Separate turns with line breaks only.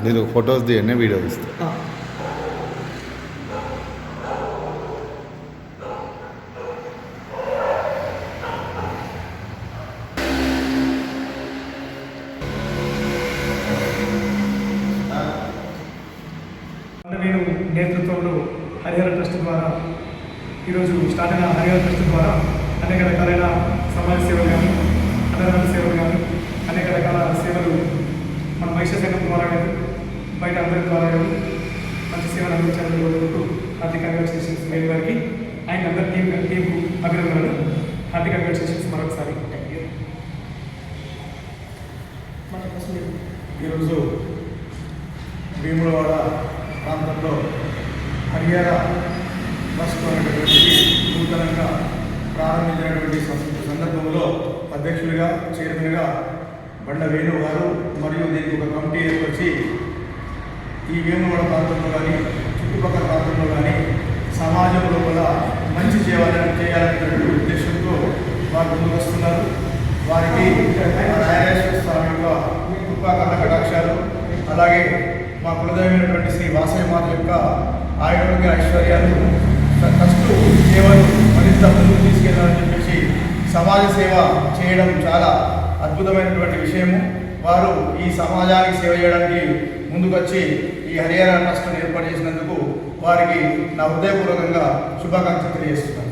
మీరు ఫొటోస్ తీయండి, వీడియో తీస్తాను.
నేను నేతృత్వంలో హరిహర ట్రస్ట్ ద్వారా ఈరోజు స్టార్ట్ అయిన హరిహర ట్రస్ట్ ద్వారా అనేక రకాలైన సమాజ సేవలు కానీ అన్నదాన సేవలు కానీ అనేక రకాల సేవలు మన వైశ్య సంఘం ద్వారా కానీ బయట అందరి ద్వారా కానీ మంచి సేవలు అందించాలని హార్దిక కంగ్రాచులేషన్స్ మేలు గారికి అండ్ అందరి టీంకు అభినందనలు. హార్దిక కంగ్రాచులేషన్స్ మరొకసారి.
ఈరోజు వేములవాడ ప్రాంతంలో హరిహర ట్రస్ట్ అనేటటువంటిది నూతనంగా ప్రారంభించినటువంటి సందర్భంలో అధ్యక్షుడిగా చైర్మన్గా బండ వేణు గారు మరియు దీనికి ఒక కమిటీ ఏర్పరిచి ఈ వేములవాడ ప్రాంతంలో కానీ చుట్టుపక్కల ప్రాంతంలో కానీ సమాజం లోపల మంచి చేయాలనేటువంటి ఉద్దేశంతో వారు ముందుకు వస్తున్నారు. వారికి రాయరేశ్వర స్వామి యొక్క కృపాకరణ కటాక్షాలు, అలాగే మా కులదైవమైనటువంటి శ్రీ వాసవి మాత యొక్క ఆరోగ్య ఐశ్వర్యాలు, ట్రస్ట్ సేవలు మరింత ముందుకు తీసుకెళ్లాలని చెప్పేసి సమాజ సేవ చేయడం చాలా అద్భుతమైనటువంటి విషయము. వారు ఈ సమాజానికి సేవ చేయడానికి ముందుకొచ్చి ఈ హరిహర ట్రస్ట్ను ఏర్పాటు చేసినందుకు వారికి నా హృదయపూర్వకంగా శుభాకాంక్షలు తెలియజేస్తున్నాను.